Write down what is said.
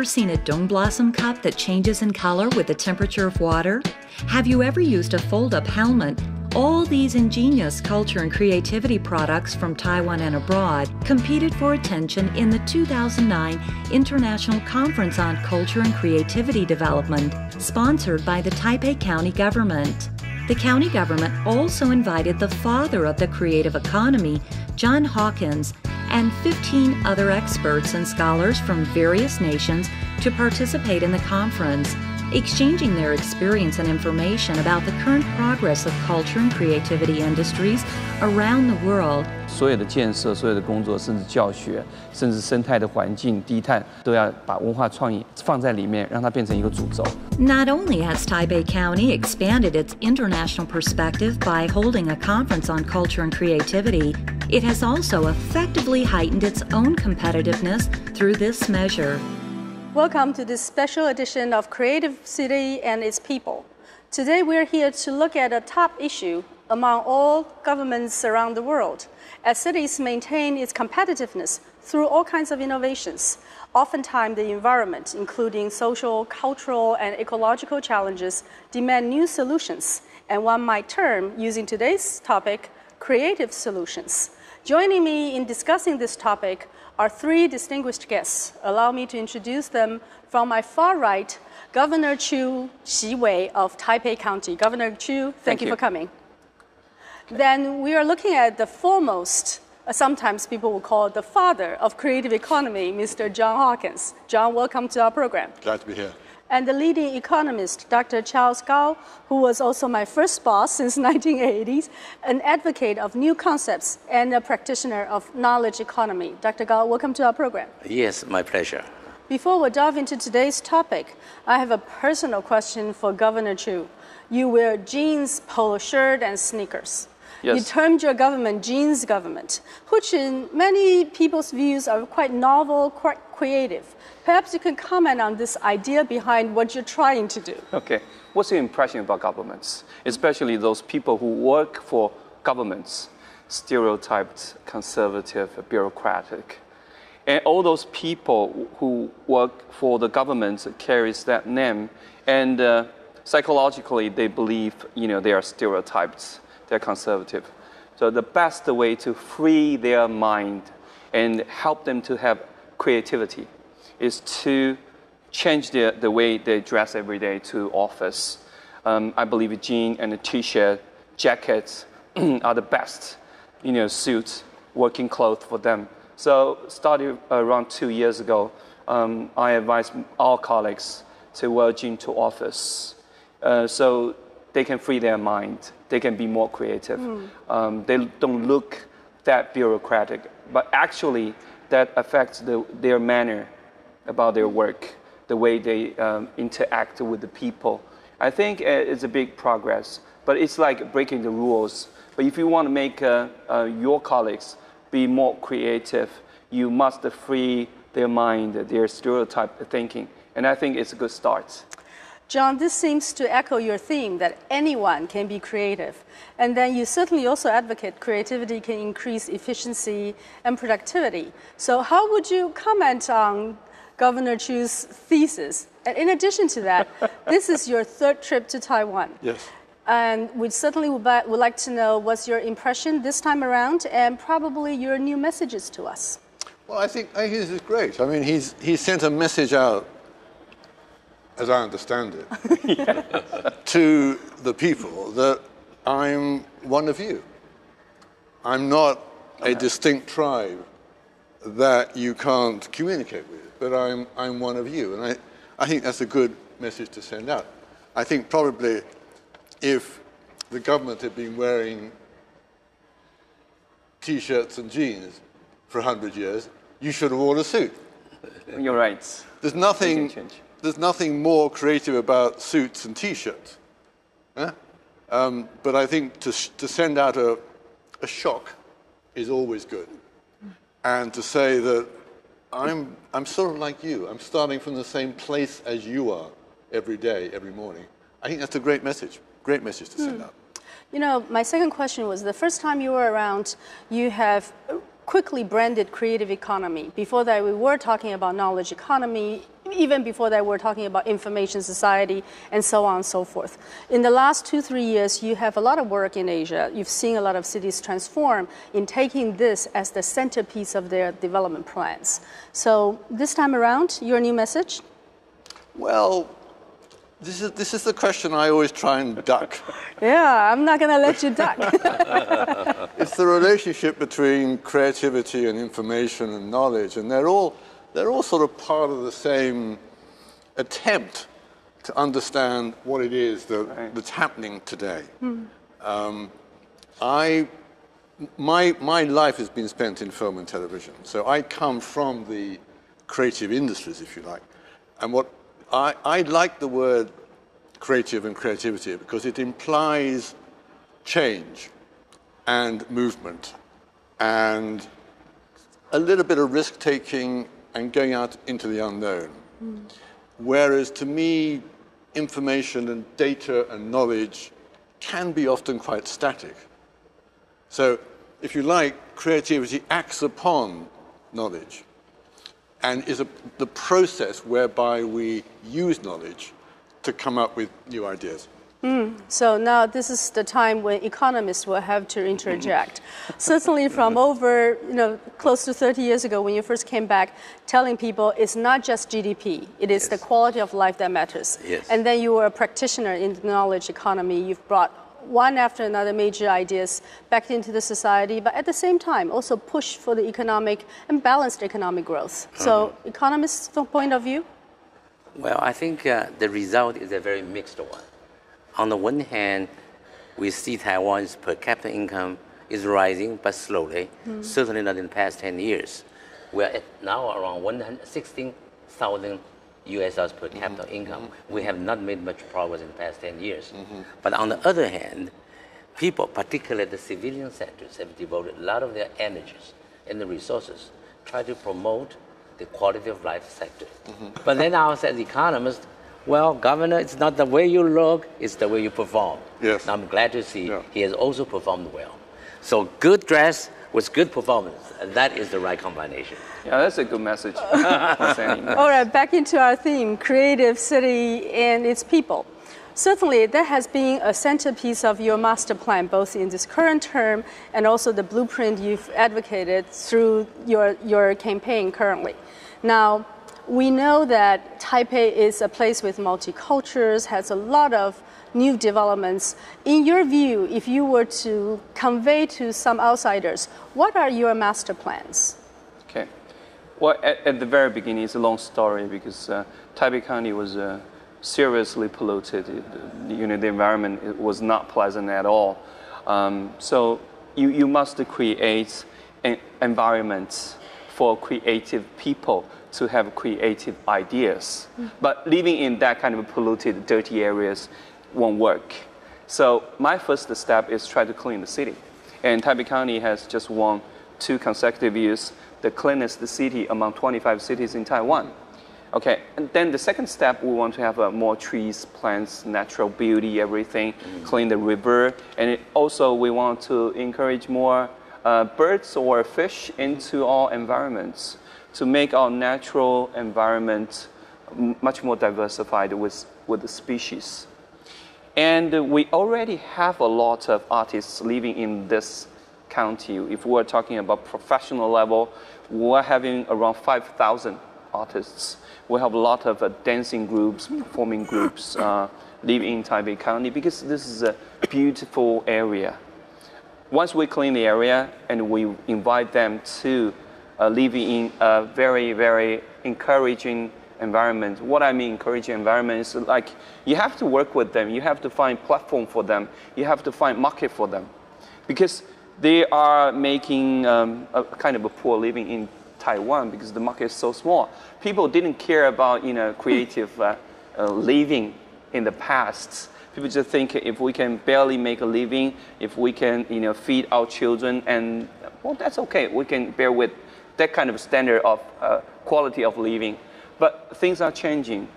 seen a dong blossom cup that changes in color with the temperature of water? Have you ever used a fold-up helmet? All these ingenious culture and creativity products from Taiwan and abroad competed for attention in the 2009 International Conference on Culture and Creativity Development, sponsored by the Taipei County government. The county government also invited the father of the creative economy, John Hawkins, and 15 other experts and scholars from various nations to participate in the conference, exchanging their experience and information about the current progress of culture and creativity industries around the world. 所有的建设、所有的工作，甚至教学，甚至生态的环境、低碳，都要把文化创意放在里面，让它变成一个主轴。Not only has Taipei County expanded its international perspective by holding a conference on culture and creativity, it has also effectively heightened its own competitiveness through this measure. Welcome to this special edition of Creative City and its People. Today we're here to look at a top issue among all governments around the world, as cities maintain its competitiveness through all kinds of innovations. Oftentimes the environment, including social, cultural, and ecological challenges, demand new solutions, and one might term, using today's topic, creative solutions. Joining me in discussing this topic are three distinguished guests. Allow me to introduce them. From my far right, Governor Chu Xi-wei of Taipei County. Governor Chu, thank you for coming. Then we are looking at the foremost, sometimes people will call it the father of creative economy, Mr. John Hawkins. John, welcome to our program. Glad to be here. And the leading economist, Dr. Charles Gao, who was also my first boss since 1980s, an advocate of new concepts and a practitioner of knowledge economy. Dr. Gao, welcome to our program. Yes, my pleasure. Before we dive into today's topic, I have a personal question for Governor Chu. You wear jeans, polo shirt, and sneakers. Yes. You termed your government jeans government, which in many people's views are quite novel, quite creative. Perhaps you can comment on this idea behind what you're trying to do. Okay. What's your impression about governments, especially those people who work for governments? Stereotyped, conservative, bureaucratic. And all those people who work for the government carries that name, and psychologically they believe, they are stereotyped, they're conservative. So the best way to free their mind and help them to have creativity is to change the way they dress every day to office. I believe jean and a t-shirt, jackets are the best, suits, working clothes for them. So starting around 2 years ago, I advise our colleagues to wear jeans to office, so they can free their mind, they can be more creative. They don't look that bureaucratic, but actually that affects their manner about their work, the way they interact with the people. I think it's a big progress, but it's like breaking the rules. But if you want to make your colleagues be more creative, you must free their mind, their stereotype thinking. And I think it's a good start. John, this seems to echo your theme that anyone can be creative. And then you certainly also advocate creativity can increase efficiency and productivity. So how would you comment on Governor Chu's thesis? And in addition to that, this is your third trip to Taiwan. Yes. And we certainly would like to know what's your impression this time around and probably your new messages to us. Well, I think this is great. I mean, he's sent a message out, as I understand it, to the people that I'm one of you. I'm not a distinct tribe that you can't communicate with, but I'm one of you. And I think that's a good message to send out. I think probably if the government had been wearing T-shirts and jeans for 100 years, you should have worn a suit. You're right. There's nothing more creative about suits and T-shirts. But I think to send out a shock is always good. And to say that I'm sort of like you. I'm starting from the same place as you are every day, every morning. I think that's a great message to send out. You know, my second question was the first time you were around, you have quickly branded creative economy. Before that, we were talking about knowledge economy, Even before that, we're talking about information society and so on and so forth. In the last 2-3 years, you have a lot of work in Asia. You've seen a lot of cities transform in taking this as the centerpiece of their development plans. So this time around, your new message? Well, this is the question I always try and duck. Yeah, I'm not going to let you duck. It's the relationship between creativity and information and knowledge, and they're all sort of part of the same attempt to understand what it is that's happening today. My life has been spent in film and television, so I come from the creative industries, if you like. And what I like the word creative and creativity because it implies change and movement and a little bit of risk-taking and going out into the unknown. Whereas to me, information and data and knowledge can be often quite static. So if you like, creativity acts upon knowledge and is the process whereby we use knowledge to come up with new ideas. So now this is the time when economists will have to interject. Certainly from over, close to 30 years ago when you first came back, telling people it's not just GDP, it is the quality of life that matters. Yes. And then you were a practitioner in the knowledge economy. You've brought one after another major ideas back into the society, but at the same time also push for the economic and balanced economic growth. So economists' point of view? Well, I think the result is a very mixed one. On the one hand, we see Taiwan's per capita income is rising, but slowly, certainly not in the past 10 years. We're at now around 116,000 US dollars per capita income. We have not made much progress in the past 10 years. But on the other hand, people, particularly the civilian sectors, have devoted a lot of their energies and the resources try to promote the quality of life sector. But then I as economists, well, Governor, it's not the way you look, it's the way you perform. Yes. And I'm glad to see he has also performed well. So good dress with good performance, and that is the right combination. Yeah, that's a good message. All right, back into our theme, creative city and its people. Certainly, that has been a centerpiece of your master plan, both in this current term and also the blueprint you've advocated through your campaign currently. Now, we know that Taipei is a place with multicultures, has a lot of new developments. In your view, if you were to convey to some outsiders, what are your master plans? Okay. Well, at the very beginning, it's a long story because Taipei County was seriously polluted. The environment was not pleasant at all. So you must create an environment for creative people to have creative ideas. But living in that kind of polluted, dirty areas won't work. So my first step is try to clean the city. And Taipei County has just won 2 consecutive years the cleanest city among 25 cities in Taiwan. Okay, and then the second step, we want to have more trees, plants, natural beauty, everything, clean the river. And also we want to encourage more birds or fish into our environments to make our natural environment much more diversified with the species. And we already have a lot of artists living in this county. If we're talking about professional level, we're having around 5,000 artists. We have a lot of dancing groups, performing groups living in Taipei County because this is a beautiful area. Once we clean the area and we invite them to live in a very, very encouraging environment. What I mean encouraging environment is like you have to work with them. You have to find platform for them. You have to find market for them. Because they are making a kind of a poor living in Taiwan because the market is so small. People didn't care about creative living in the past. People just think if we can barely make a living, if we can feed our children, and well, that's okay. We can bear with that kind of standard of quality of living. But things are changing.